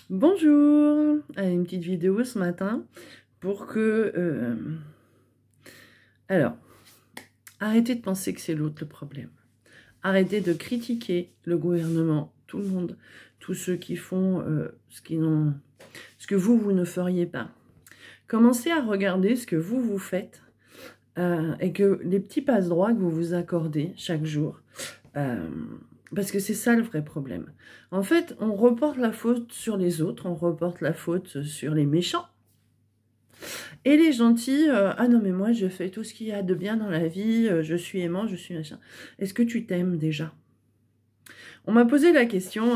Bonjour, une petite vidéo ce matin pour que... Alors, arrêtez de penser que c'est l'autre le problème. Arrêtez de critiquer le gouvernement, tout le monde, tous ceux qui font ce que vous ne feriez pas. Commencez à regarder ce que vous faites et que les petits passe-droits que vous vous accordez chaque jour, parce que c'est ça le vrai problème. En fait, on reporte la faute sur les autres, on reporte la faute sur les méchants. Et les gentils, ah non mais moi je fais tout ce qu'il y a de bien dans la vie, je suis aimant, je suis machin. Est-ce que tu t'aimes déjà? On m'a posé la question,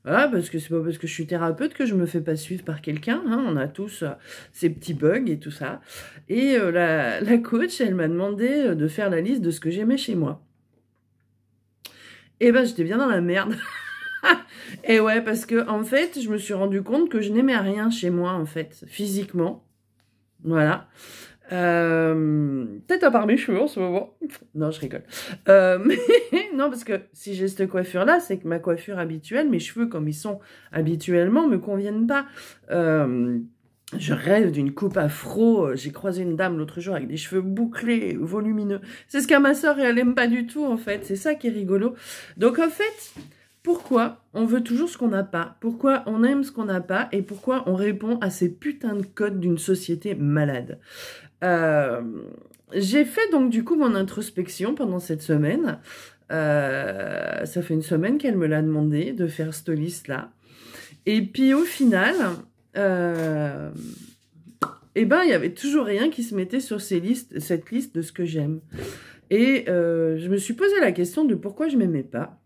voilà, parce que c'est pas parce que je suis thérapeute que je me fais pas suivre par quelqu'un, hein, on a tous ces petits bugs et tout ça. Et la coach, elle m'a demandé de faire la liste de ce que j'aimais chez moi. Et ben j'étais bien dans la merde. Et ouais, parce que en fait, je me suis rendu compte que je n'aimais rien chez moi, en fait, physiquement. Voilà. Peut-être à part mes cheveux en ce moment. Non, je rigole. Mais non, parce que si j'ai cette coiffure-là, c'est que ma coiffure habituelle, mes cheveux comme ils sont habituellement, me conviennent pas. Je rêve d'une coupe afro. J'ai croisé une dame l'autre jour avec des cheveux bouclés, volumineux. C'est ce qu'a ma sœur et elle aime pas du tout, en fait. C'est ça qui est rigolo. Donc, en fait, pourquoi on veut toujours ce qu'on n'a pas? Pourquoi on aime ce qu'on n'a pas? Et pourquoi on répond à ces putains de codes d'une société malade? J'ai fait donc du coup mon introspection pendant cette semaine. Ça fait une semaine qu'elle me l'a demandé de faire cette liste-là. Et puis au final... eh ben, il y avait toujours rien qui se mettait sur cette liste de ce que j'aime. Et je me suis posé la question de pourquoi je m'aimais pas.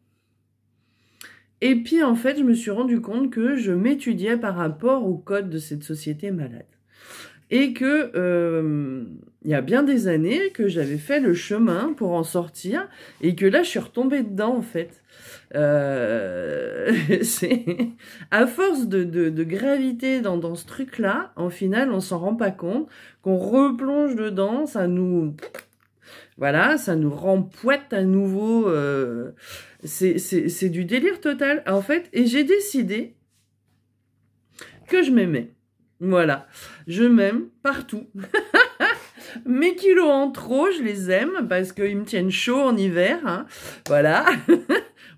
Et puis, en fait, je me suis rendu compte que je m'étudiais par rapport au code de cette société malade. Et que il y a bien des années que j'avais fait le chemin pour en sortir et que là, je suis retombée dedans, en fait. C'est à force de gravité dans ce truc-là, en final, on s'en rend pas compte, qu'on replonge dedans, ça nous... Voilà, ça nous rempoite à nouveau. C'est du délire total, en fait. Et j'ai décidé que je m'aimais. Voilà, je m'aime partout. Mes kilos en trop, je les aime parce qu'ils me tiennent chaud en hiver. Hein. Voilà.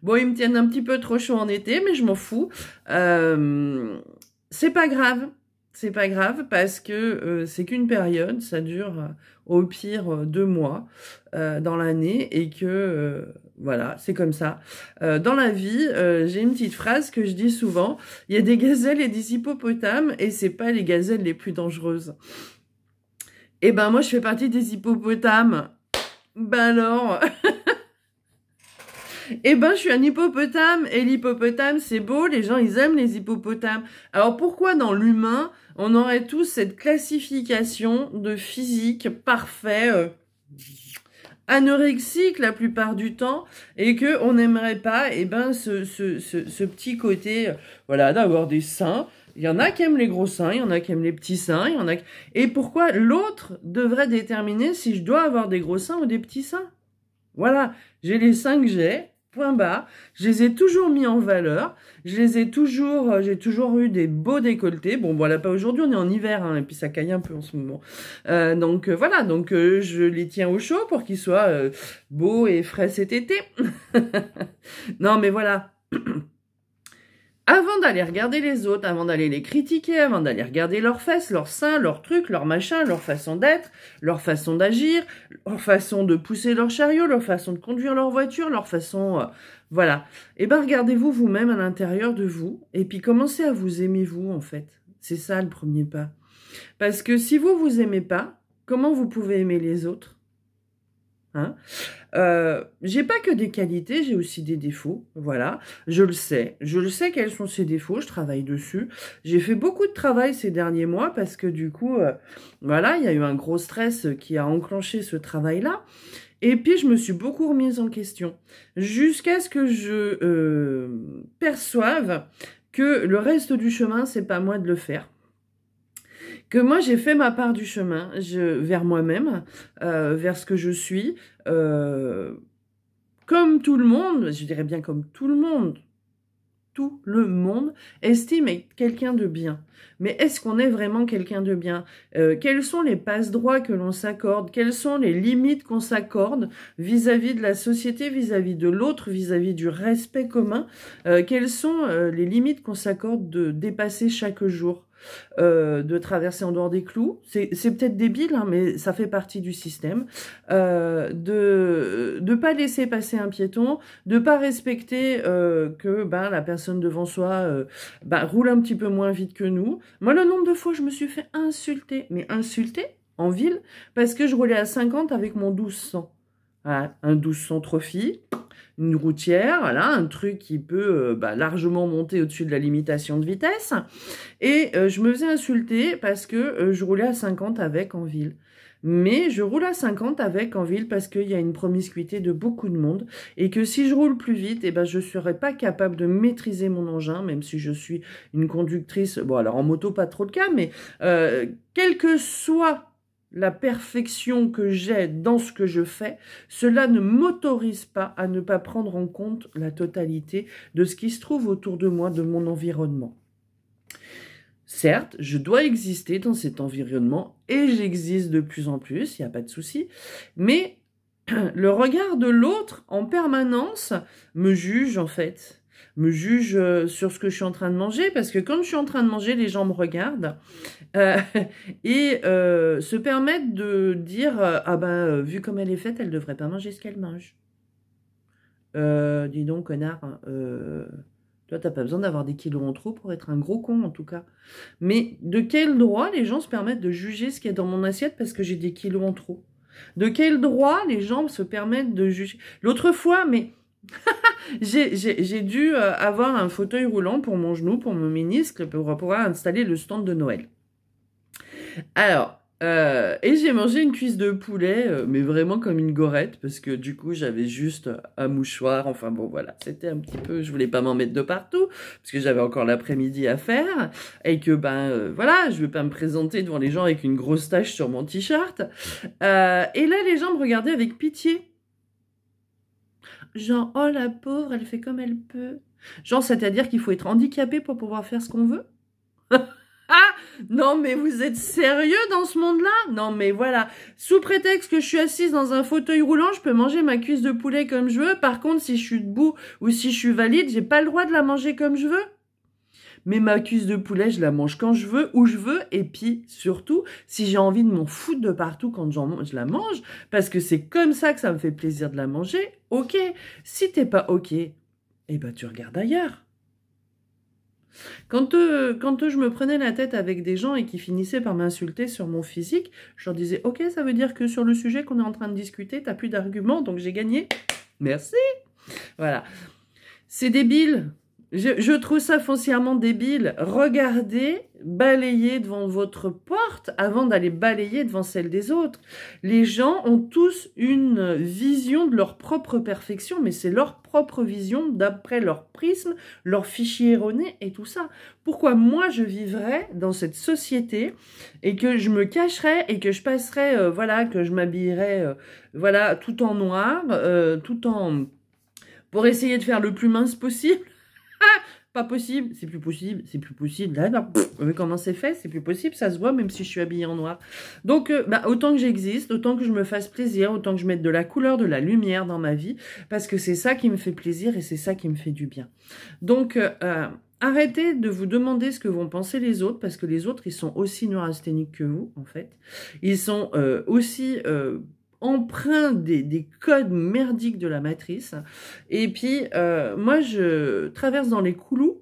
Bon, ils me tiennent un petit peu trop chaud en été, mais je m'en fous. C'est pas grave. C'est pas grave parce que c'est qu'une période, ça dure au pire 2 mois dans l'année et que voilà, c'est comme ça. Dans la vie, j'ai une petite phrase que je dis souvent, il y a des gazelles et des hippopotames et c'est pas les gazelles les plus dangereuses. Et ben moi je fais partie des hippopotames. Ben alors eh ben, je suis un hippopotame, et l'hippopotame, c'est beau, les gens, ils aiment les hippopotames. Alors, pourquoi dans l'humain, on aurait tous cette classification de physique parfait, anorexique la plupart du temps, et que on n'aimerait pas, eh ben, ce petit côté, voilà, d'avoir des seins. Il y en a qui aiment les gros seins, il y en a qui aiment les petits seins, il y en a... Et pourquoi l'autre devrait déterminer si je dois avoir des gros seins ou des petits seins? Voilà, j'ai les seins que j'ai, point barre. Je les ai toujours mis en valeur. J'ai toujours eu des beaux décolletés. Bon, voilà, pas aujourd'hui, on est en hiver, hein, et puis ça caille un peu en ce moment. Donc voilà, donc je les tiens au chaud pour qu'ils soient beaux et frais cet été. Non, mais voilà. Avant d'aller regarder les autres, avant d'aller les critiquer, avant d'aller regarder leurs fesses, leurs seins, leurs trucs, leurs machins, leur façon d'être, leur façon d'agir, leur façon de pousser leur chariot, leur façon de conduire leur voiture, leur façon... voilà. Eh ben, regardez-vous vous-même à l'intérieur de vous et puis commencez à vous aimer vous, en fait. C'est ça le premier pas. Parce que si vous vous aimez pas, comment vous pouvez aimer les autres? Hein? J'ai pas que des qualités, j'ai aussi des défauts, voilà, je le sais quels sont ces défauts, je travaille dessus, j'ai fait beaucoup de travail ces derniers mois parce que du coup, voilà, il y a eu un gros stress qui a enclenché ce travail-là, et puis je me suis beaucoup remise en question, jusqu'à ce que je perçoive que le reste du chemin, c'est pas moi de le faire. Que moi, j'ai fait ma part du chemin vers moi-même, vers ce que je suis, comme tout le monde, je dirais bien comme tout le monde tout le monde estime être quelqu'un de bien. Mais est-ce qu'on est vraiment quelqu'un de bien? Quels sont les passe-droits que l'on s'accorde? Quelles sont les limites qu'on s'accorde vis-à-vis de la société, vis-à-vis de l'autre, vis-à-vis du respect commun? Quelles sont les limites qu'on s'accorde de dépasser chaque jour? De traverser en dehors des clous, c'est peut-être débile, hein, mais ça fait partie du système, de pas laisser passer un piéton, de pas respecter que la personne devant soi roule un petit peu moins vite que nous. Moi, le nombre de fois je me suis fait insulter, mais insulter en ville, parce que je roulais à 50 avec mon 1200. Voilà, un 1200 Trophy, une routière, voilà, un truc qui peut largement monter au-dessus de la limitation de vitesse. Et je me faisais insulter parce que je roulais à 50 avec en ville. Mais je roule à 50 avec en ville parce qu'il y a une promiscuité de beaucoup de monde et que si je roule plus vite, je ne serais pas capable de maîtriser mon engin, même si je suis une conductrice, bon alors en moto pas trop le cas, mais quelle que soit la perfection que j'ai dans ce que je fais, cela ne m'autorise pas à ne pas prendre en compte la totalité de ce qui se trouve autour de moi, de mon environnement. Certes, je dois exister dans cet environnement et j'existe de plus en plus, il n'y a pas de souci, mais le regard de l'autre en permanence me juge en fait, me juge sur ce que je suis en train de manger, parce que quand je suis en train de manger, les gens me regardent et se permettent de dire vu comme elle est faite, elle devrait pas manger ce qu'elle mange. Dis donc, connard, toi, t'as pas besoin d'avoir des kilos en trop pour être un gros con, en tout cas. Mais de quel droit les gens se permettent de juger ce qu'il y a dans mon assiette parce que j'ai des kilos en trop? De quel droit les gens se permettent de juger? L'autre fois, mais j'ai dû avoir un fauteuil roulant pour mon genou, pour mon ménisque, pour pouvoir installer le stand de Noël. Alors, et j'ai mangé une cuisse de poulet, mais vraiment comme une gorette, parce que du coup, j'avais juste un mouchoir, enfin bon, voilà, c'était un petit peu, je voulais pas m'en mettre de partout, parce que j'avais encore l'après-midi à faire, et que, voilà, je vais pas me présenter devant les gens avec une grosse tache sur mon t-shirt. Et là, les gens me regardaient avec pitié. Genre, oh la pauvre, elle fait comme elle peut. Genre, c'est-à-dire qu'il faut être handicapé pour pouvoir faire ce qu'on veut? Ah, non mais vous êtes sérieux dans ce monde-là? Non mais voilà, sous prétexte que je suis assise dans un fauteuil roulant, je peux manger ma cuisse de poulet comme je veux. Par contre, si je suis debout ou si je suis valide, j'ai pas le droit de la manger comme je veux. Mais ma cuisse de poulet, je la mange quand je veux, où je veux. Et puis, surtout, si j'ai envie de m'en foutre de partout quand je la mange, parce que c'est comme ça que ça me fait plaisir de la manger, ok. Si t'es pas ok, tu regardes ailleurs. Quand je me prenais la tête avec des gens et qui finissaient par m'insulter sur mon physique, je leur disais « Ok, ça veut dire que sur le sujet qu'on est en train de discuter, t'as plus d'arguments, donc j'ai gagné. Merci !» Voilà. C'est débile. Je trouve ça foncièrement débile. Regardez, balayez devant votre porte avant d'aller balayer devant celle des autres. Les gens ont tous une vision de leur propre perfection, mais c'est leur propre vision d'après leur prisme, leur fichier erroné et tout ça. Pourquoi moi je vivrais dans cette société et que je me cacherais et que je passerais, que je m'habillerais, tout en noir, pour essayer de faire le plus mince possible. Pas possible, c'est plus possible, c'est plus possible. Là, comment c'est fait, c'est plus possible, ça se voit même si je suis habillée en noir. Donc, autant que j'existe, autant que je me fasse plaisir, autant que je mette de la couleur, de la lumière dans ma vie, parce que c'est ça qui me fait plaisir et c'est ça qui me fait du bien. Donc, arrêtez de vous demander ce que vont penser les autres, parce que les autres, ils sont aussi neurasthéniques que vous, en fait. Ils sont aussi empreint des codes merdiques de la matrice. Et puis, moi, je traverse dans les couloirs,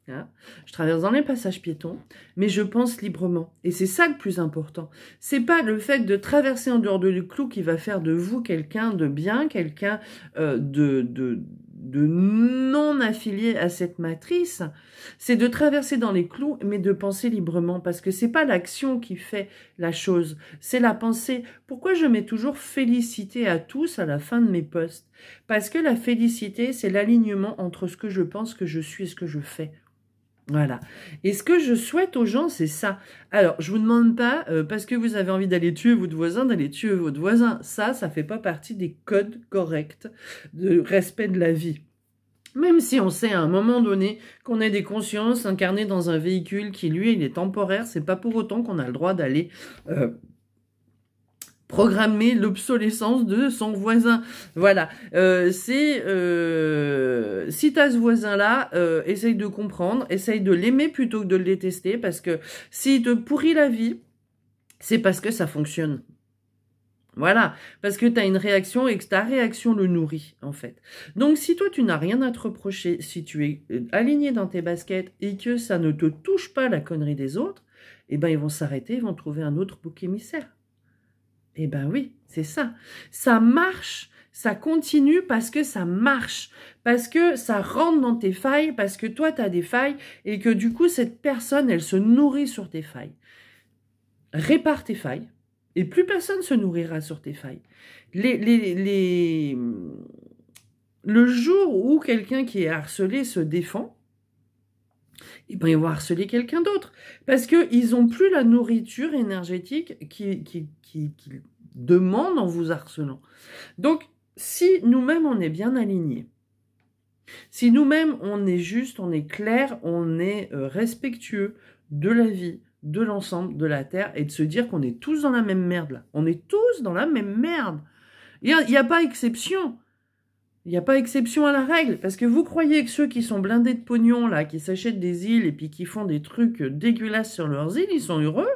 hein, je traverse dans les passages piétons, mais je pense librement. Et c'est ça le plus important. C'est pas le fait de traverser en dehors du clou qui va faire de vous quelqu'un de bien, quelqu'un de non affilié à cette matrice. C'est de traverser dans les clous, mais de penser librement, parce que c'est pas l'action qui fait la chose, c'est la pensée. Pourquoi je mets toujours félicité à tous à la fin de mes posts? Parce que la félicité, c'est l'alignement entre ce que je pense, ce que je suis et ce que je fais. Voilà. Et ce que je souhaite aux gens, c'est ça. Alors, je vous demande pas, parce que vous avez envie d'aller tuer votre voisin, d'aller tuer votre voisin. Ça fait pas partie des codes corrects de respect de la vie. Même si on sait à un moment donné qu'on a des consciences incarnées dans un véhicule qui, lui, il est temporaire, c'est pas pour autant qu'on a le droit d'aller programmer l'obsolescence de son voisin. Voilà. Si t'as ce voisin-là, essaye de comprendre, essaye de l'aimer plutôt que de le détester, parce que s'il te pourrit la vie, c'est parce que ça fonctionne. Voilà, parce que tu as une réaction et que ta réaction le nourrit, en fait. Donc, si toi, tu n'as rien à te reprocher, si tu es aligné dans tes baskets et que ça ne te touche pas la connerie des autres, eh ben, ils vont s'arrêter, ils vont trouver un autre bouc émissaire. Eh ben oui, c'est ça. Ça marche, ça continue parce que ça marche, parce que ça rentre dans tes failles, parce que toi, tu as des failles et que du coup, cette personne, elle se nourrit sur tes failles. Répare tes failles. Et plus personne se nourrira sur tes failles. Le jour où quelqu'un qui est harcelé se défend, eh ben, ils vont harceler quelqu'un d'autre. Parce qu'ils n'ont plus la nourriture énergétique qu'ils demandent en vous harcelant. Donc, si nous-mêmes, on est bien alignés, si nous-mêmes, on est juste, on est clair, on est respectueux de la vie, de l'ensemble de la Terre, et de se dire qu'on est tous dans la même merde, là. On est tous dans la même merde. Il n'y a pas exception. Il n'y a pas exception à la règle. Parce que vous croyez que ceux qui sont blindés de pognon, là, qui s'achètent des îles et puis qui font des trucs dégueulasses sur leurs îles, ils sont heureux?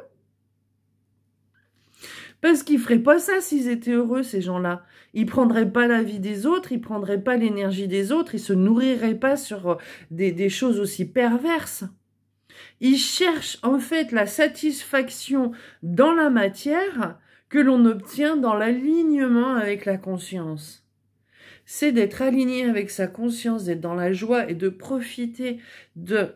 Parce qu'ils feraient pas ça s'ils étaient heureux, ces gens-là. Ils prendraient pas la vie des autres, ils prendraient pas l'énergie des autres, ils se nourriraient pas sur des choses aussi perverses. Ils cherchent en fait la satisfaction dans la matière que l'on obtient dans l'alignement avec la conscience. C'est d'être aligné avec sa conscience, d'être dans la joie et de profiter de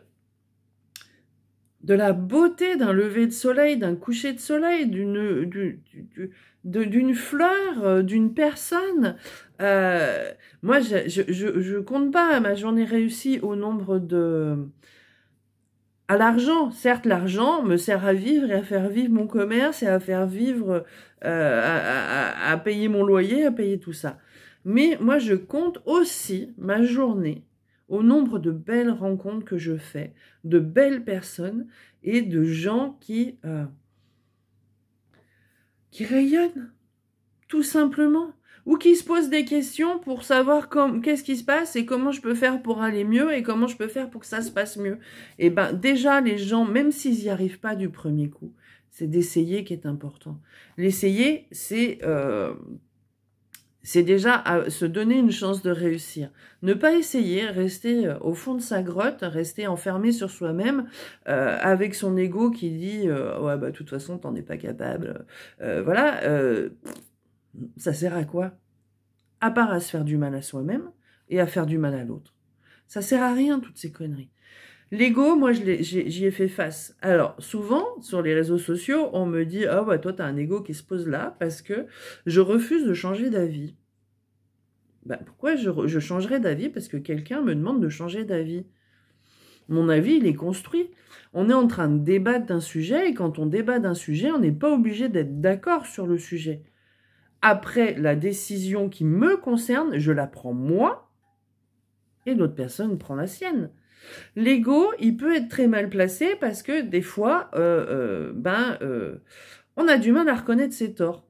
la beauté d'un lever de soleil, d'un coucher de soleil, d'une fleur, d'une personne. Moi, je compte pas ma journée réussie au nombre à l'argent. Certes, l'argent me sert à vivre et à faire vivre mon commerce et à faire vivre, à payer mon loyer, à payer tout ça. Mais moi, je compte aussi ma journée au nombre de belles rencontres que je fais, de belles personnes et de gens qui rayonnent, tout simplement. Ou qui se posent des questions pour savoir qu'est-ce qui se passe et comment je peux faire pour aller mieux et comment je peux faire pour que ça se passe mieux. Et ben déjà, les gens, même s'ils n'y arrivent pas du premier coup, c'est d'essayer qui est important. L'essayer, c'est déjà se donner une chance de réussir. Ne pas essayer, rester au fond de sa grotte, rester enfermé sur soi-même, avec son ego qui dit ouais, bah, de toute façon, t'en es pas capable. Voilà. Ça sert à quoi? À part à se faire du mal à soi-même et à faire du mal à l'autre. Ça sert à rien, toutes ces conneries. L'ego, moi, j'y ai fait face. Alors, souvent, sur les réseaux sociaux, on me dit « Ah, bah, toi, t'as un ego qui se pose là parce que je refuse de changer d'avis. » Ben, pourquoi je changerais d'avis? Parce que quelqu'un me demande de changer d'avis. Mon avis, il est construit. On est en train de débattre d'un sujet et quand on débat d'un sujet, on n'est pas obligé d'être d'accord sur le sujet. Après, la décision qui me concerne, je la prends moi et l'autre personne prend la sienne. L'ego, il peut être très mal placé parce que des fois, on a du mal à reconnaître ses torts.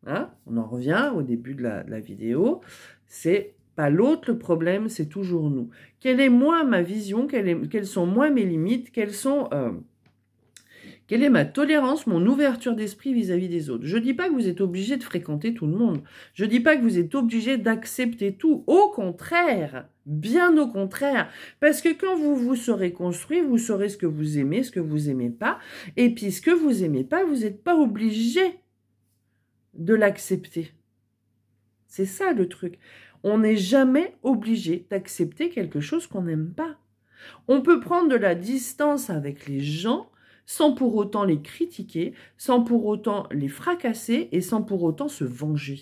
Hein? On en revient au début de la vidéo. C'est pas l'autre le problème, c'est toujours nous. Quelle est moi ma vision? Quelles sont moi mes limites? Quelle est ma tolérance, mon ouverture d'esprit vis-à-vis des autres? Je ne dis pas que vous êtes obligé de fréquenter tout le monde. Je ne dis pas que vous êtes obligé d'accepter tout. Au contraire, bien au contraire. Parce que quand vous vous serez construit, vous saurez ce que vous aimez, ce que vous n'aimez pas. Et puis ce que vous n'aimez pas, vous n'êtes pas obligé de l'accepter. C'est ça le truc. On n'est jamais obligé d'accepter quelque chose qu'on n'aime pas. On peut prendre de la distance avec les gens sans pour autant les critiquer, sans pour autant les fracasser et sans pour autant se venger.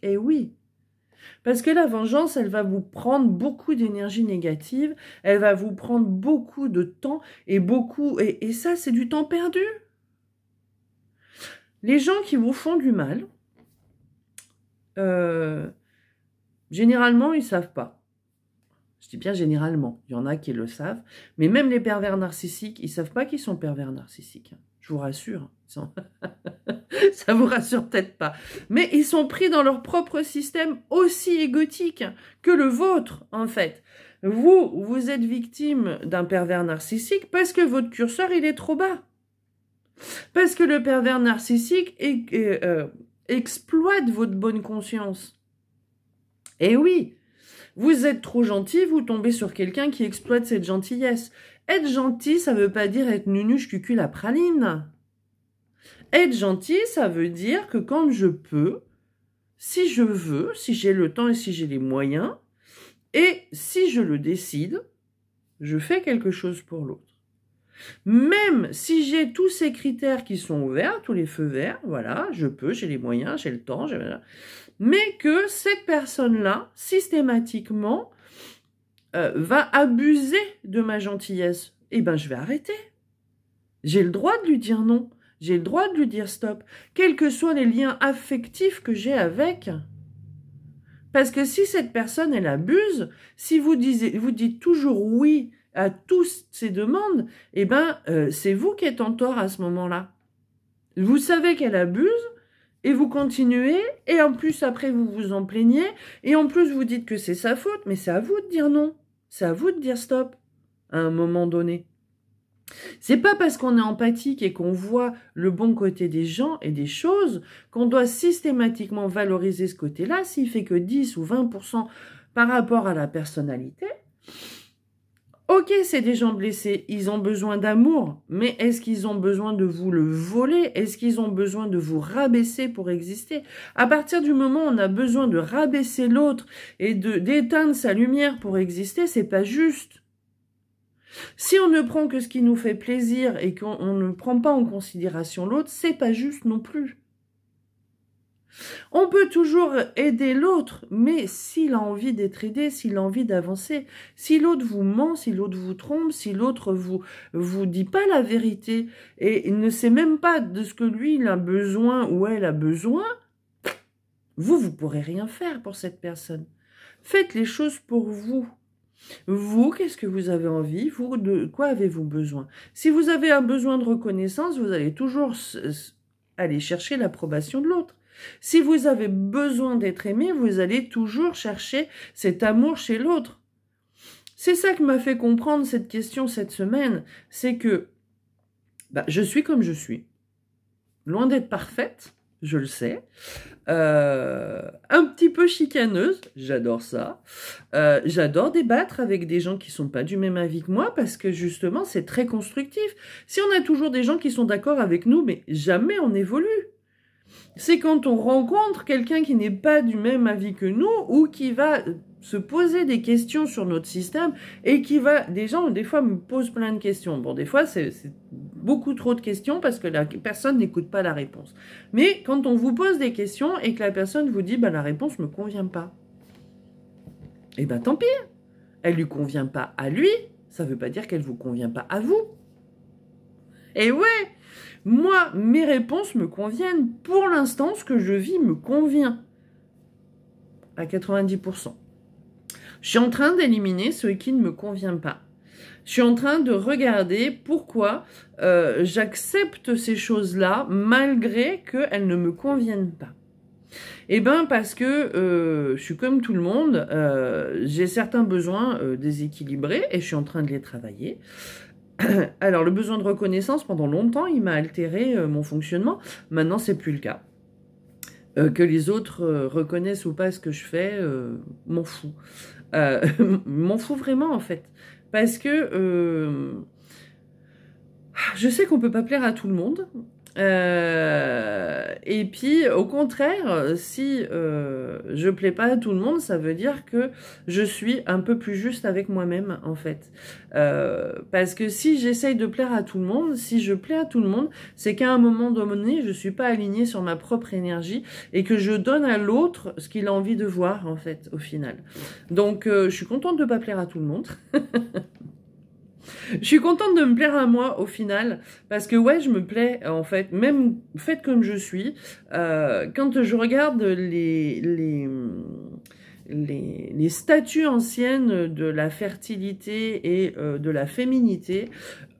Eh oui, parce que la vengeance, elle va vous prendre beaucoup d'énergie négative, elle va vous prendre beaucoup de temps et ça, c'est du temps perdu. Les gens qui vous font du mal, Généralement, ils ne savent pas. Je dis bien généralement, il y en a qui le savent, mais même les pervers narcissiques, ils ne savent pas qu'ils sont pervers narcissiques. Je vous rassure. Ça vous rassure peut-être pas. Mais ils sont pris dans leur propre système aussi égotique que le vôtre, en fait. Vous êtes victime d'un pervers narcissique parce que votre curseur, il est trop bas. Parce que le pervers narcissique exploite votre bonne conscience. Et oui, vous êtes trop gentil, vous tombez sur quelqu'un qui exploite cette gentillesse. Être gentil, ça veut pas dire être nunuche cucul à praline. Être gentil, ça veut dire que quand je peux, si je veux, si j'ai le temps et si j'ai les moyens, et si je le décide, je fais quelque chose pour l'autre. Même si j'ai tous ces critères qui sont ouverts, tous les feux verts, voilà, je peux, j'ai les moyens, j'ai le temps, mais que cette personne-là, systématiquement, va abuser de ma gentillesse, eh ben je vais arrêter. J'ai le droit de lui dire non. J'ai le droit de lui dire stop, quels que soient les liens affectifs que j'ai avec. Parce que si cette personne, elle abuse, si vous dites toujours oui à toutes ces demandes, eh ben, c'est vous qui êtes en tort à ce moment-là. Vous savez qu'elle abuse, et vous continuez, et en plus, après, vous vous en plaignez, et en plus, vous dites que c'est sa faute, mais c'est à vous de dire non. C'est à vous de dire stop, à un moment donné. C'est pas parce qu'on est empathique et qu'on voit le bon côté des gens et des choses qu'on doit systématiquement valoriser ce côté-là. S'il fait que 10 ou 20% par rapport à la personnalité, ok, c'est des gens blessés, ils ont besoin d'amour, mais est-ce qu'ils ont besoin de vous le voler? Est-ce qu'ils ont besoin de vous rabaisser pour exister? À partir du moment où on a besoin de rabaisser l'autre et d'éteindre sa lumière pour exister, c'est pas juste. Si on ne prend que ce qui nous fait plaisir et qu'on ne prend pas en considération l'autre, c'est pas juste non plus. On peut toujours aider l'autre, mais s'il a envie d'être aidé, s'il a envie d'avancer, si l'autre vous ment, si l'autre vous trompe, si l'autre vous dit pas la vérité et il ne sait même pas de ce que lui il a besoin ou elle a besoin, vous pourrez rien faire pour cette personne. Faites les choses pour vous. Vous, qu'est-ce que vous avez envie? Vous, de quoi avez-vous besoin? Si vous avez un besoin de reconnaissance, vous allez toujours aller chercher l'approbation de l'autre. Si vous avez besoin d'être aimé, vous allez toujours chercher cet amour chez l'autre. C'est ça qui m'a fait comprendre cette question cette semaine. C'est que je suis comme je suis. Loin d'être parfaite, je le sais. Un petit peu chicaneuse, j'adore ça. J'adore débattre avec des gens qui sont pas du même avis que moi parce que justement c'est très constructif. Si on a toujours des gens qui sont d'accord avec nous, mais jamais on évolue. C'est quand on rencontre quelqu'un qui n'est pas du même avis que nous ou qui va se poser des questions sur notre système et qui va... Des gens, des fois, me posent plein de questions. Bon, des fois, c'est beaucoup trop de questions parce que la personne n'écoute pas la réponse. Mais quand on vous pose des questions et que la personne vous dit la réponse me convient pas, eh ben tant pis. Elle lui convient pas à lui, ça veut pas dire qu'elle vous convient pas à vous. Et ouais, moi, mes réponses me conviennent. Pour l'instant, ce que je vis me convient. À 90%. Je suis en train d'éliminer ce qui ne me convient pas. Je suis en train de regarder pourquoi j'accepte ces choses-là malgré qu'elles ne me conviennent pas. Eh bien, parce que je suis comme tout le monde, j'ai certains besoins déséquilibrés et je suis en train de les travailler. Alors, le besoin de reconnaissance, pendant longtemps, il m'a altéré mon fonctionnement. Maintenant, c'est plus le cas. Que les autres reconnaissent ou pas ce que je fais, m'en fous. M'en fous vraiment, en fait. Parce que je sais qu'on peut pas plaire à tout le monde. Et puis, au contraire, si je plais pas à tout le monde, ça veut dire que je suis un peu plus juste avec moi-même, en fait. Parce que si j'essaye de plaire à tout le monde, si je plais à tout le monde, c'est qu'à un moment donné, je suis pas alignée sur ma propre énergie et que je donne à l'autre ce qu'il a envie de voir, en fait, au final. Donc, je suis contente de pas plaire à tout le monde. Je suis contente de me plaire à moi au final, parce que ouais, je me plais en fait, même faite comme je suis. Quand je regarde les statues anciennes de la fertilité et de la féminité,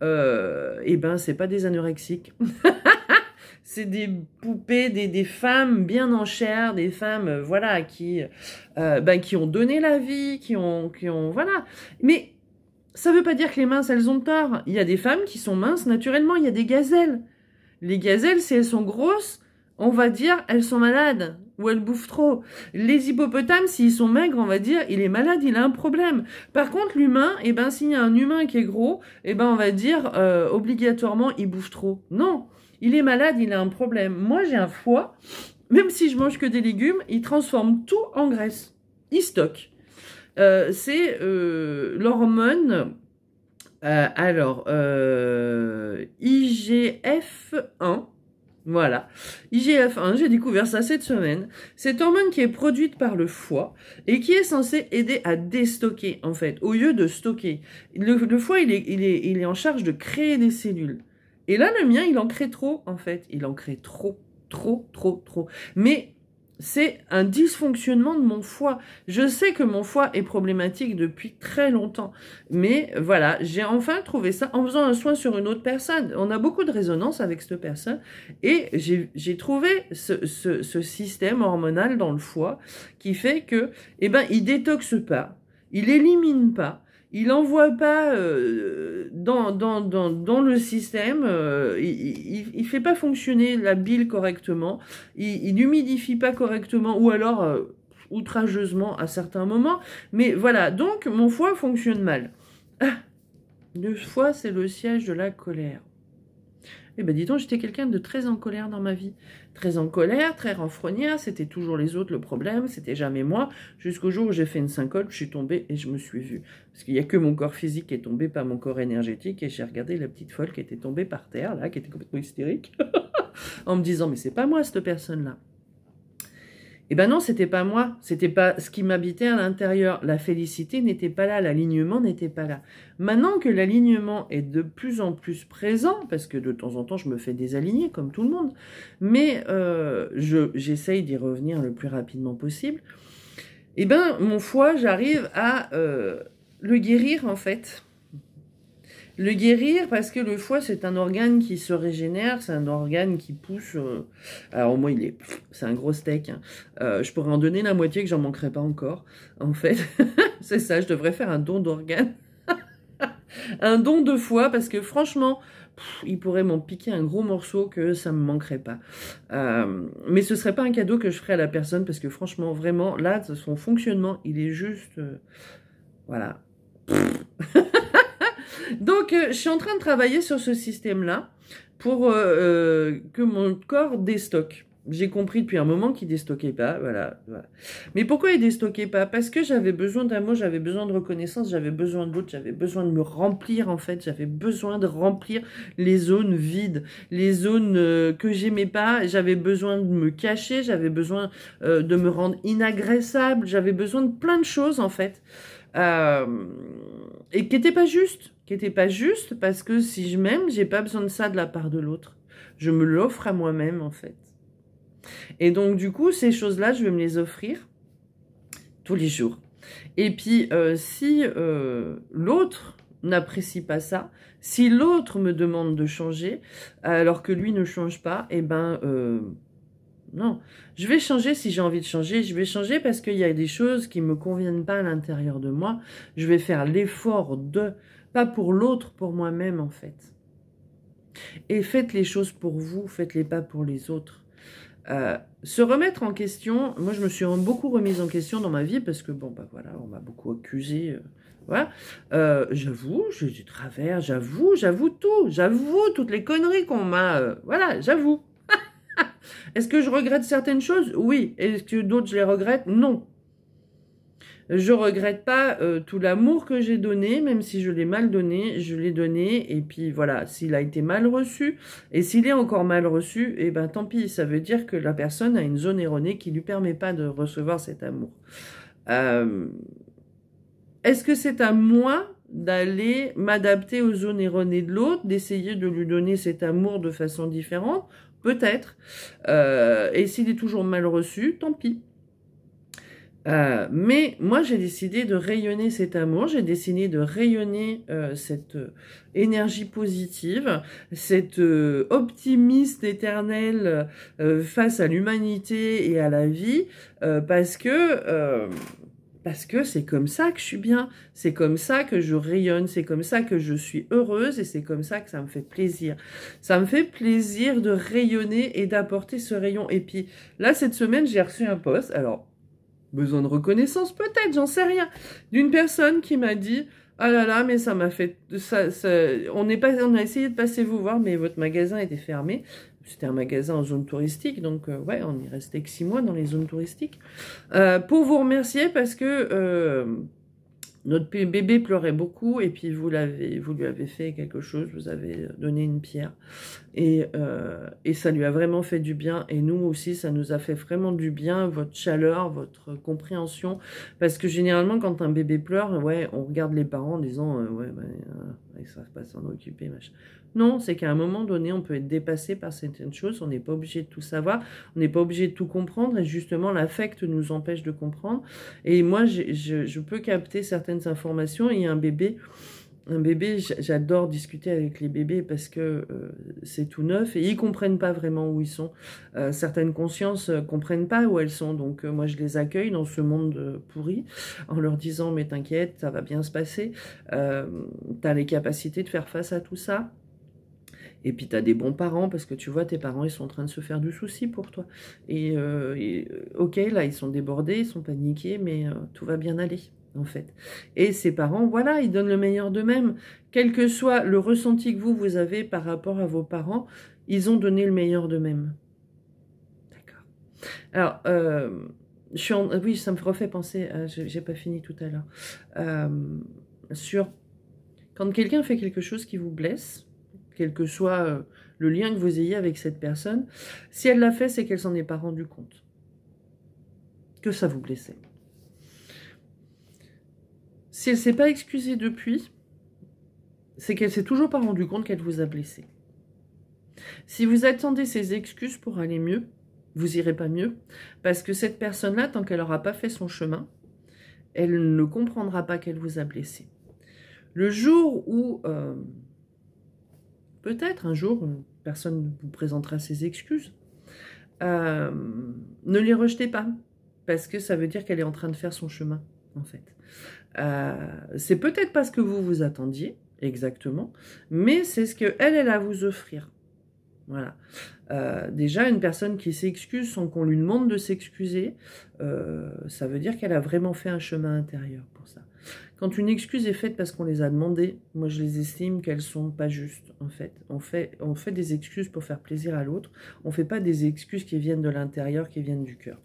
et ben c'est pas des anorexiques. C'est des poupées, des femmes bien en chair, des femmes, voilà, qui ont donné la vie, qui ont, voilà. Mais ça veut pas dire que les minces, elles ont tort. Il y a des femmes qui sont minces naturellement, il y a des gazelles. Les gazelles, si elles sont grosses, on va dire, elles sont malades, ou elles bouffent trop. Les hippopotames, s'ils sont maigres, on va dire, il est malade, il a un problème. Par contre, l'humain, eh ben, s'il y a un humain qui est gros, eh ben, on va dire, obligatoirement, il bouffe trop. Non, il est malade, il a un problème. Moi, j'ai un foie, même si je mange que des légumes, il transforme tout en graisse. Il stocke. C'est l'hormone, IGF-1, voilà, IGF-1, j'ai découvert ça cette semaine. Cette hormone qui est produite par le foie et qui est censée aider à déstocker, en fait, au lieu de stocker. Le foie, il est en charge de créer des cellules. Et là, le mien, il en crée trop, en fait. Il en crée trop. Mais c'est un dysfonctionnement de mon foie. Je sais que mon foie est problématique depuis très longtemps. Mais voilà, j'ai enfin trouvé ça en faisant un soin sur une autre personne. On a beaucoup de résonance avec cette personne. Et j'ai trouvé ce système hormonal dans le foie qui fait que, eh ben, il détoxe pas, il élimine pas, il n'envoie pas dans le système, il fait pas fonctionner la bile correctement, il n'humidifie pas correctement, ou alors outrageusement à certains moments. Mais voilà, donc mon foie fonctionne mal. Ah, le foie, c'est le siège de la colère. Eh ben dis donc, j'étais quelqu'un de très en colère dans ma vie. Très en colère, très renfrognière, c'était toujours les autres le problème, c'était jamais moi. Jusqu'au jour où j'ai fait une syncope, je suis tombée et je me suis vue. Parce qu'il n'y a que mon corps physique qui est tombé, pas mon corps énergétique. Et j'ai regardé la petite folle qui était tombée par terre, là, qui était complètement hystérique. En me disant, mais c'est pas moi cette personne-là. Eh ben non, c'était pas moi, c'était pas ce qui m'habitait à l'intérieur. La félicité n'était pas là, l'alignement n'était pas là. Maintenant que l'alignement est de plus en plus présent, parce que de temps en temps je me fais désaligner comme tout le monde, mais j'essaye d'y revenir le plus rapidement possible, eh ben mon foie, j'arrive à le guérir en fait. Le guérir parce que le foie, c'est un organe qui se régénère, c'est un organe qui pousse. Alors moi, c'est un gros steak. Hein. Je pourrais en donner la moitié que j'en manquerais pas encore. En fait, c'est ça, je devrais faire un don d'organe. Un don de foie parce que franchement, il pourrait m'en piquer un gros morceau que ça me manquerait pas. Mais ce serait pas un cadeau que je ferais à la personne parce que franchement, vraiment, là, son fonctionnement, il est juste... voilà. Donc, je suis en train de travailler sur ce système-là pour que mon corps déstocke. J'ai compris depuis un moment qu'il déstockait pas, voilà. Mais pourquoi il déstockait pas? Parce que j'avais besoin d'amour, j'avais besoin de reconnaissance, j'avais besoin de l'autre, j'avais besoin de me remplir, en fait. J'avais besoin de remplir les zones vides, les zones que j'aimais pas. J'avais besoin de me cacher, j'avais besoin de me rendre inagressable, j'avais besoin de plein de choses, en fait. Et qui n'était pas juste, parce que si je m'aime, j'ai pas besoin de ça de la part de l'autre. Je me l'offre à moi-même, en fait. Et donc, du coup, ces choses-là, je vais me les offrir tous les jours. Et puis, si l'autre n'apprécie pas ça, si l'autre me demande de changer, alors que lui ne change pas, eh ben... non, je vais changer si j'ai envie de changer. Je vais changer parce qu'il y a des choses qui ne me conviennent pas à l'intérieur de moi. Je vais faire l'effort pas pour l'autre, pour moi-même en fait. Et faites les choses pour vous, faites-les pas pour les autres. Se remettre en question, moi je me suis beaucoup remise en question dans ma vie parce que bon, bah voilà, on m'a beaucoup accusée. Voilà, j'avoue, j'ai du travers, j'avoue tout, j'avoue toutes les conneries qu'on m'a... voilà, j'avoue. Est-ce que je regrette certaines choses? Oui. Est-ce que d'autres, je les regrette? Non. Je regrette pas tout l'amour que j'ai donné, même si je l'ai mal donné, je l'ai donné. Et puis voilà, s'il a été mal reçu, et s'il est encore mal reçu, eh ben tant pis. Ça veut dire que la personne a une zone erronée qui lui permet pas de recevoir cet amour. Est-ce que c'est à moi d'aller m'adapter aux zones erronées de l'autre, d'essayer de lui donner cet amour de façon différente? Peut-être. Et s'il est toujours mal reçu, tant pis. Mais moi, j'ai décidé de rayonner cet amour, j'ai décidé de rayonner cette énergie positive, cet optimiste éternel face à l'humanité et à la vie, parce que c'est comme ça que je suis bien, c'est comme ça que je rayonne, c'est comme ça que je suis heureuse et c'est comme ça que ça me fait plaisir. Ça me fait plaisir de rayonner et d'apporter ce rayon. Et puis là, cette semaine, j'ai reçu un post, alors besoin de reconnaissance peut-être, j'en sais rien, d'une personne qui m'a dit « Ah là là, mais ça m'a fait... on a essayé de passer vous voir, mais votre magasin était fermé. » C'était un magasin en zone touristique, donc ouais, on y restait que 6 mois dans les zones touristiques. Pour vous remercier parce que notre bébé pleurait beaucoup et puis vous lui avez fait quelque chose, vous avez donné une pierre et ça lui a vraiment fait du bien et nous aussi ça nous a fait vraiment du bien, votre chaleur, votre compréhension, parce que généralement quand un bébé pleure, ouais, on regarde les parents en disant ouais, ils savent pas s'en occuper, machin. Non, c'est qu'à un moment donné, on peut être dépassé par certaines choses, on n'est pas obligé de tout savoir, on n'est pas obligé de tout comprendre, et justement, l'affect nous empêche de comprendre. Et moi, je peux capter certaines informations, et un bébé, j'adore discuter avec les bébés parce que c'est tout neuf, et ils comprennent pas vraiment où ils sont. Certaines consciences comprennent pas où elles sont, donc moi, je les accueille dans ce monde pourri, en leur disant, mais t'inquiète, ça va bien se passer, t'as les capacités de faire face à tout ça. Et puis, tu as des bons parents, parce que tu vois, tes parents, ils sont en train de se faire du souci pour toi. Ok, là, ils sont débordés, ils sont paniqués, mais tout va bien aller, en fait. Et ces parents, voilà, ils donnent le meilleur d'eux-mêmes. Quel que soit le ressenti que vous avez par rapport à vos parents, ils ont donné le meilleur d'eux-mêmes. D'accord. Alors, oui, ça me refait penser, j'ai pas fini tout à l'heure, sur quand quelqu'un fait quelque chose qui vous blesse, quel que soit le lien que vous ayez avec cette personne, si elle l'a fait, c'est qu'elle s'en est pas rendue compte que ça vous blessait. Si elle s'est pas excusée depuis, c'est qu'elle s'est toujours pas rendue compte qu'elle vous a blessé. Si vous attendez ces excuses pour aller mieux, vous irez pas mieux, parce que cette personne-là, tant qu'elle n'aura pas fait son chemin, elle ne comprendra pas qu'elle vous a blessé. Le jour où peut-être un jour, une personne vous présentera ses excuses. Ne les rejetez pas, parce que ça veut dire qu'elle est en train de faire son chemin, en fait. C'est peut-être pas ce que vous attendiez, exactement, mais c'est ce qu'elle a à vous offrir. Voilà. Déjà, une personne qui s'excuse sans qu'on lui demande de s'excuser, ça veut dire qu'elle a vraiment fait un chemin intérieur pour ça. Quand une excuse est faite parce qu'on les a demandées, moi je les estime qu'elles sont pas justes, en fait. On fait des excuses pour faire plaisir à l'autre, on fait pas des excuses qui viennent de l'intérieur, qui viennent du cœur.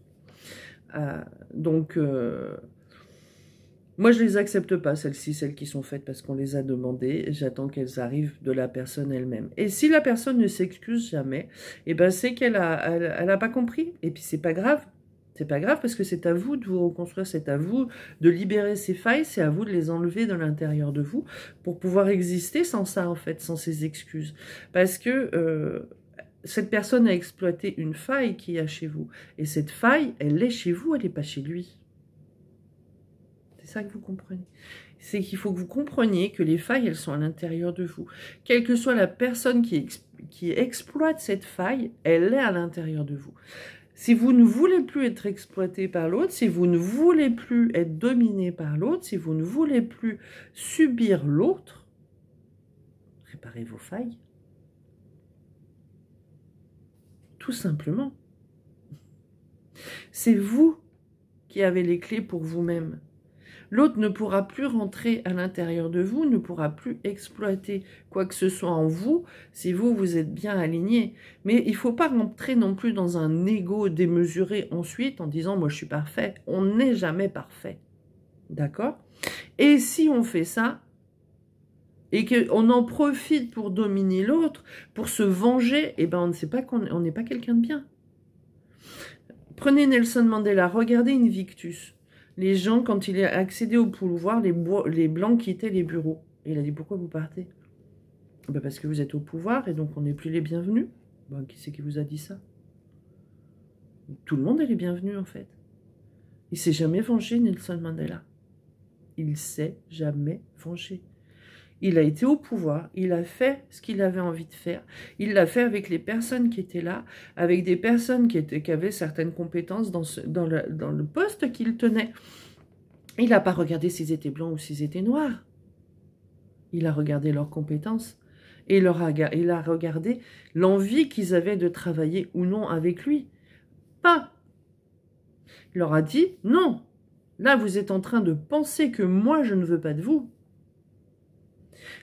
Moi je les accepte pas, celles-ci, celles qui sont faites parce qu'on les a demandées, j'attends qu'elles arrivent de la personne elle-même. Et si la personne ne s'excuse jamais, eh ben c'est qu'elle a pas compris, et puis c'est pas grave. C'est pas grave parce que c'est à vous de vous reconstruire, c'est à vous de libérer ces failles, c'est à vous de les enlever de l'intérieur de vous pour pouvoir exister sans ça, en fait, sans ces excuses. Parce que cette personne a exploité une faille qu'il y a chez vous. Et cette faille, elle est chez vous, elle n'est pas chez lui. C'est ça que vous comprenez. C'est qu'il faut que vous compreniez que les failles, elles sont à l'intérieur de vous. Quelle que soit la personne qui exploite cette faille, elle est à l'intérieur de vous. Si vous ne voulez plus être exploité par l'autre, si vous ne voulez plus être dominé par l'autre, si vous ne voulez plus subir l'autre, réparez vos failles. Tout simplement. C'est vous qui avez les clés pour vous-même. L'autre ne pourra plus rentrer à l'intérieur de vous, ne pourra plus exploiter quoi que ce soit en vous, si vous êtes bien aligné. Mais il ne faut pas rentrer non plus dans un ego démesuré ensuite en disant « moi je suis parfait ». On n'est jamais parfait. D'accord? Et si on fait ça, et qu'on en profite pour dominer l'autre, pour se venger, eh ben on ne sait pas qu'on n'est pas quelqu'un de bien. Prenez Nelson Mandela, regardez Invictus. Les gens, quand il a accédé au pouvoir, les Blancs quittaient les bureaux. Et il a dit, pourquoi vous partez? Ben parce que vous êtes au pouvoir et donc on n'est plus les bienvenus. Ben, qui c'est qui vous a dit ça? Tout le monde est les bienvenus en fait. Il s'est jamais vengé, Nelson Mandela. Il s'est jamais vengé. Il a été au pouvoir, il a fait ce qu'il avait envie de faire. Il l'a fait avec les personnes qui étaient là, avec des personnes qui avaient certaines compétences dans le poste qu'il tenait. Il n'a pas regardé s'ils étaient blancs ou s'ils étaient noirs. Il a regardé leurs compétences. Et il a regardé l'envie qu'ils avaient de travailler ou non avec lui. Pas. Il leur a dit, non, là vous êtes en train de penser que moi je ne veux pas de vous.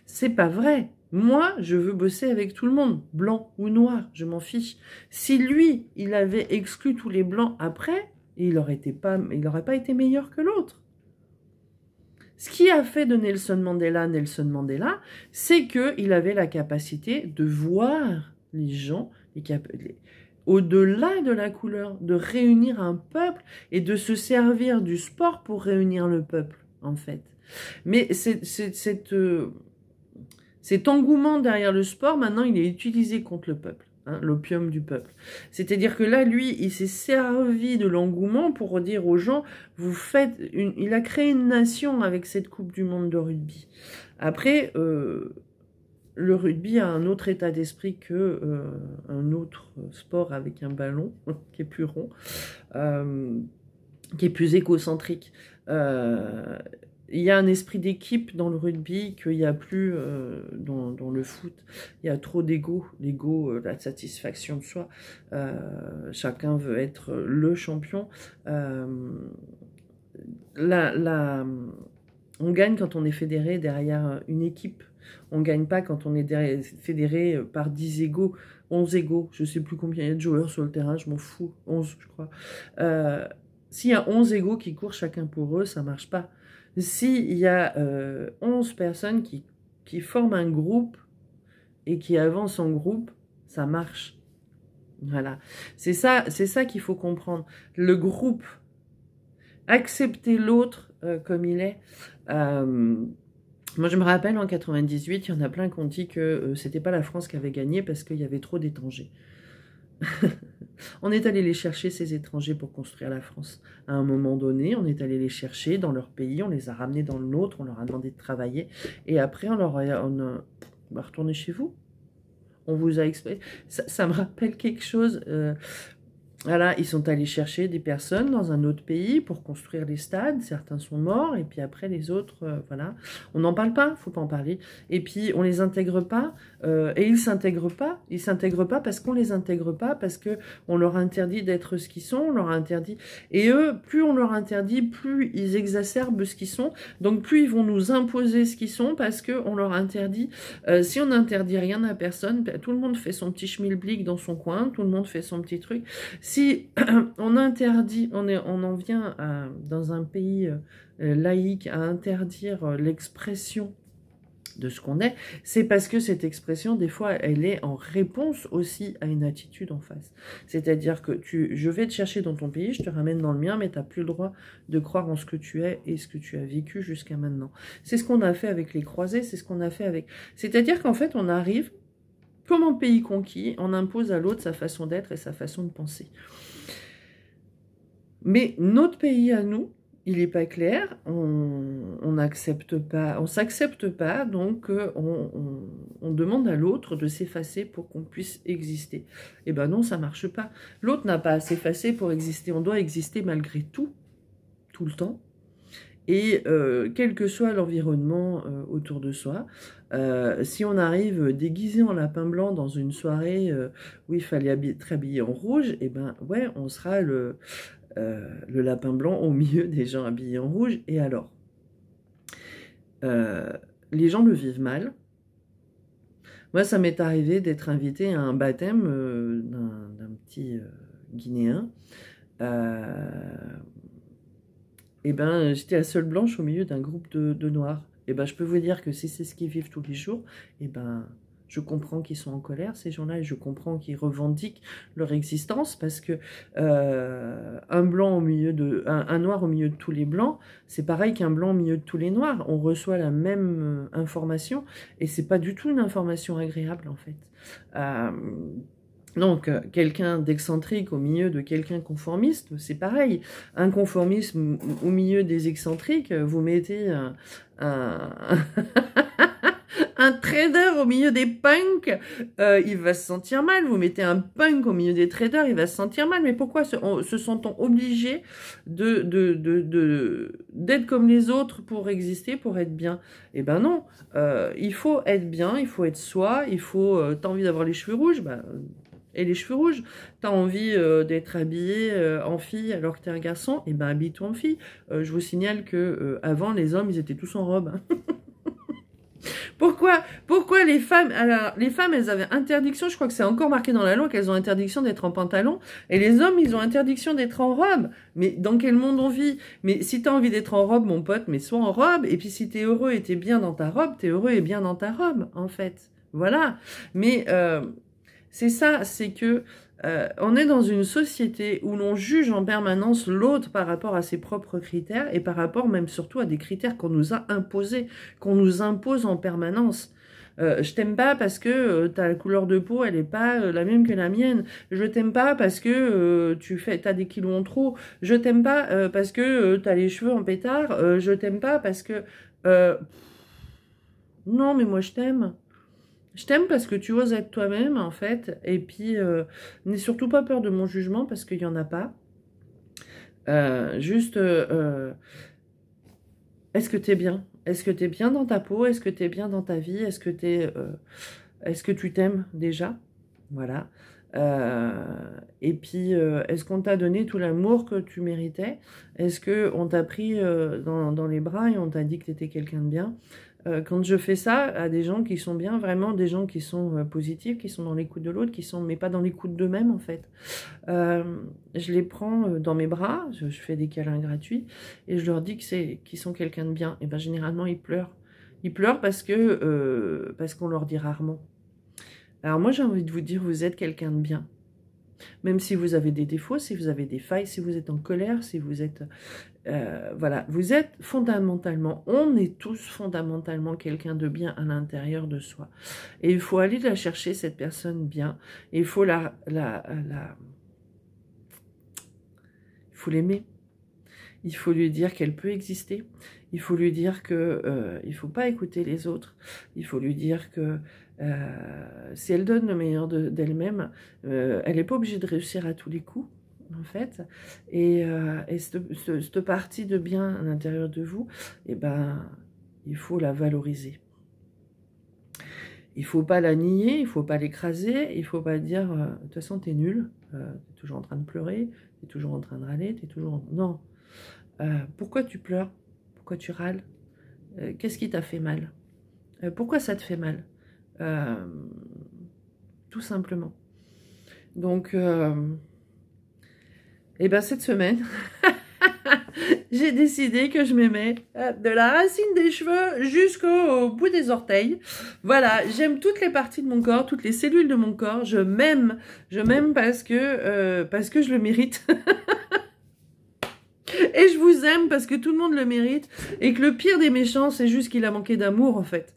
C'est pas vrai. Moi, je veux bosser avec tout le monde, blanc ou noir, je m'en fiche. Si lui, il avait exclu tous les blancs après, il n'aurait pas été meilleur que l'autre. Ce qui a fait de Nelson Mandela, c'est qu'il avait la capacité de voir les gens, au-delà de la couleur, de réunir un peuple et de se servir du sport pour réunir le peuple, en fait. Mais cet engouement derrière le sport, maintenant, il est utilisé contre le peuple, hein, l'opium du peuple. C'est-à-dire que là, lui, il s'est servi de l'engouement pour dire aux gens, il a créé une nation avec cette Coupe du Monde de rugby. Après, le rugby a un autre état d'esprit que un autre sport avec un ballon qui est plus rond, qui est plus égocentrique. Il y a un esprit d'équipe dans le rugby qu'il n'y a plus dans le foot. Il y a trop d'ego, la satisfaction de soi. Chacun veut être le champion. On gagne quand on est fédéré derrière une équipe. On ne gagne pas quand on est fédéré par 10 égaux, 11 égaux. Je ne sais plus combien il y a de joueurs sur le terrain, je m'en fous. 11, je crois. S'il y a 11 égaux qui courent chacun pour eux, ça ne marche pas. S'il y a 11 personnes qui forment un groupe et qui avancent en groupe, ça marche. Voilà. C'est ça qu'il faut comprendre. Le groupe, accepter l'autre comme il est. Moi, je me rappelle, en 98, il y en a plein qui ont dit que c'était pas la France qui avait gagné parce qu'il y avait trop d'étrangers. On est allé les chercher, ces étrangers, pour construire la France. À un moment donné, on est allé les chercher dans leur pays, on les a ramenés dans le nôtre, on leur a demandé de travailler, et après, on va retourner chez vous. On vous a expliqué. Ça me rappelle quelque chose. Voilà, ils sont allés chercher des personnes dans un autre pays pour construire les stades. Certains sont morts, et puis après les autres, voilà. On n'en parle pas, faut pas en parler. Et puis on les intègre pas, et ils s'intègrent pas. Ils s'intègrent pas parce qu'on les intègre pas, parce que on leur interdit d'être ce qu'ils sont, on leur interdit. Et eux, plus on leur interdit, plus ils exacerbent ce qu'ils sont. Donc plus ils vont nous imposer ce qu'ils sont, parce que on leur interdit. Si on n'interdit rien à personne, tout le monde fait son petit schmilblick dans son coin, tout le monde fait son petit truc. Si on interdit, on en vient dans un pays laïque à interdire l'expression de ce qu'on est, c'est parce que cette expression, des fois, elle est en réponse aussi à une attitude en face. C'est-à-dire que je vais te chercher dans ton pays, je te ramène dans le mien, mais tu n'as plus le droit de croire en ce que tu es et ce que tu as vécu jusqu'à maintenant. C'est ce qu'on a fait avec les croisés, c'est ce qu'on a fait avec... C'est-à-dire qu'en fait, on arrive... Comme en pays conquis, on impose à l'autre sa façon d'être et sa façon de penser. Mais notre pays à nous, il n'est pas clair, on n'accepte pas, on s'accepte pas, donc on demande à l'autre de s'effacer pour qu'on puisse exister. Eh ben non, ça marche pas. L'autre n'a pas à s'effacer pour exister, on doit exister malgré tout le temps. Et quel que soit l'environnement autour de soi, si on arrive déguisé en lapin blanc dans une soirée où il fallait être habillé en rouge, et ben ouais, on sera le lapin blanc au milieu des gens habillés en rouge. Et alors, les gens le vivent mal. Moi, ça m'est arrivé d'être invité à un baptême d'un petit Guinéen. Et ben, j'étais la seule blanche au milieu d'un groupe de noirs. Et ben, je peux vous dire que si c'est ce qu'ils vivent tous les jours, et ben, je comprends qu'ils sont en colère, ces gens-là, et je comprends qu'ils revendiquent leur existence, parce que un noir au milieu de tous les blancs, c'est pareil qu'un blanc au milieu de tous les noirs. On reçoit la même information, et c'est pas du tout une information agréable, en fait. Donc, quelqu'un d'excentrique au milieu de quelqu'un conformiste, c'est pareil. Un conformisme au milieu des excentriques, vous mettez un, un trader au milieu des punks, il va se sentir mal. Vous mettez un punk au milieu des traders, il va se sentir mal. Mais pourquoi se sent-on obligé d'être comme les autres pour exister, pour être bien? Eh ben non, il faut être bien, il faut être soi, il faut... t'as envie d'avoir les cheveux rouges, et les cheveux rouges, t'as envie d'être habillé en fille alors que t'es un garçon, et ben habille-toi en fille. Je vous signale que avant les hommes ils étaient tous en robe. Hein. Pourquoi les femmes, alors les femmes elles avaient interdiction, je crois que c'est encore marqué dans la loi qu'elles ont interdiction d'être en pantalon, et les hommes ils ont interdiction d'être en robe. Mais dans quel monde on vit? Mais si t'as envie d'être en robe mon pote, mais sois en robe, et puis si t'es heureux et t'es bien dans ta robe, t'es heureux et bien dans ta robe en fait. Voilà. Mais c'est ça, c'est que on est dans une société où l'on juge en permanence l'autre par rapport à ses propres critères et par rapport même surtout à des critères qu'on nous a imposés, qu'on nous impose en permanence. Je t'aime pas parce que ta couleur de peau elle est pas la même que la mienne. Je t'aime pas parce que t'as des kilos en trop. Je t'aime pas parce que t'as les cheveux en pétard. Je t'aime pas parce que non mais moi je t'aime. Je t'aime parce que tu oses être toi-même, en fait. Et puis, n'aie surtout pas peur de mon jugement parce qu'il n'y en a pas. Est-ce que tu es bien? Est-ce que tu es bien dans ta peau? Est-ce que tu es bien dans ta vie? Est-ce que tu t'aimes déjà? Voilà. Et puis, est-ce qu'on t'a donné tout l'amour que tu méritais? Est-ce qu'on t'a pris dans les bras et on t'a dit que tu étais quelqu'un de bien? Quand je fais ça à des gens qui sont bien, vraiment des gens qui sont positifs, qui sont dans l'écoute de l'autre, mais pas dans l'écoute d'eux-mêmes en fait. Je les prends dans mes bras, je fais des câlins gratuits et je leur dis qu'ils sont quelqu'un de bien. Et ben généralement ils pleurent. Ils pleurent parce qu'on leur dit rarement. Alors moi j'ai envie de vous dire, vous êtes quelqu'un de bien. Même si vous avez des défauts, si vous avez des failles, si vous êtes en colère, si vous êtes... voilà, vous êtes fondamentalement, on est tous fondamentalement quelqu'un de bien à l'intérieur de soi. Et il faut aller la chercher, cette personne bien. Et il faut il faut l'aimer. Il faut lui dire qu'elle peut exister. Il faut lui dire que il faut pas écouter les autres. Il faut lui dire que si elle donne le meilleur d'elle-même, elle n'est pas obligée de réussir à tous les coups, en fait. Et cette partie de bien à l'intérieur de vous, eh ben, il faut la valoriser. Il faut pas la nier, il faut pas l'écraser, il faut pas dire de toute façon t'es nul, t'es toujours en train de pleurer, t'es toujours en train de râler, t'es toujours... Non. Pourquoi tu pleures? Pourquoi tu râles? Qu'est-ce qui t'a fait mal? Pourquoi ça te fait mal? Tout simplement. Donc, et ben cette semaine, j'ai décidé que je m'aimais de la racine des cheveux jusqu'au bout des orteils. Voilà, j'aime toutes les parties de mon corps, toutes les cellules de mon corps. Je m'aime parce que je le mérite. Et je vous aime parce que tout le monde le mérite. Et que le pire des méchants, c'est juste qu'il a manqué d'amour, en fait.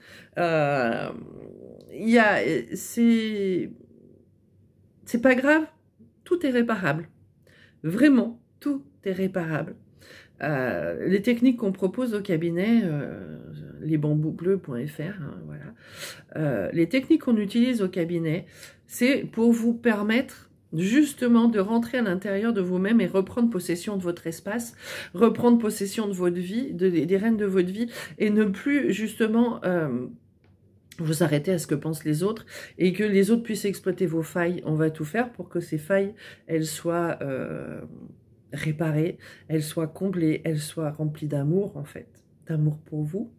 C'est pas grave. Tout est réparable. Vraiment, tout est réparable. Les techniques qu'on propose au cabinet, lesbambouxbleus.fr, hein, voilà. Les techniques qu'on utilise au cabinet, c'est pour vous permettre justement de rentrer à l'intérieur de vous-même et reprendre possession de votre espace, reprendre possession de votre vie, des rênes de votre vie, et ne plus justement vous arrêter à ce que pensent les autres, et que les autres puissent exploiter vos failles. On va tout faire pour que ces failles, elles soient réparées, elles soient comblées, elles soient remplies d'amour, en fait, d'amour pour vous,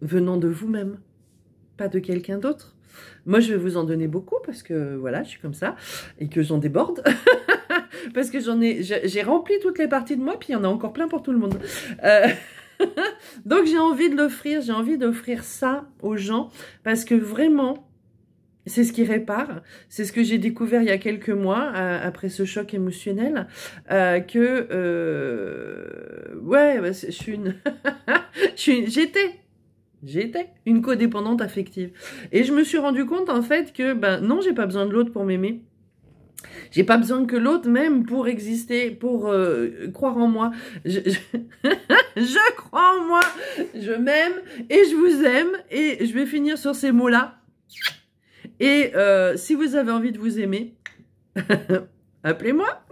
venant de vous-même, pas de quelqu'un d'autre. Moi, je vais vous en donner beaucoup parce que, voilà, je suis comme ça et que j'en déborde. Parce que j'ai rempli toutes les parties de moi, puis il y en a encore plein pour tout le monde. Donc, j'ai envie de l'offrir, j'ai envie d'offrir ça aux gens parce que vraiment, c'est ce qui répare. C'est ce que j'ai découvert il y a quelques mois, après ce choc émotionnel, ouais, bah, j'étais J'étais une codépendante affective. Et je me suis rendu compte, en fait, que, ben, non, j'ai pas besoin de l'autre pour m'aimer. J'ai pas besoin que l'autre m'aime pour exister, pour croire en moi. Je crois en moi, je m'aime et je vous aime. Et je vais finir sur ces mots-là. Et si vous avez envie de vous aimer, appelez-moi.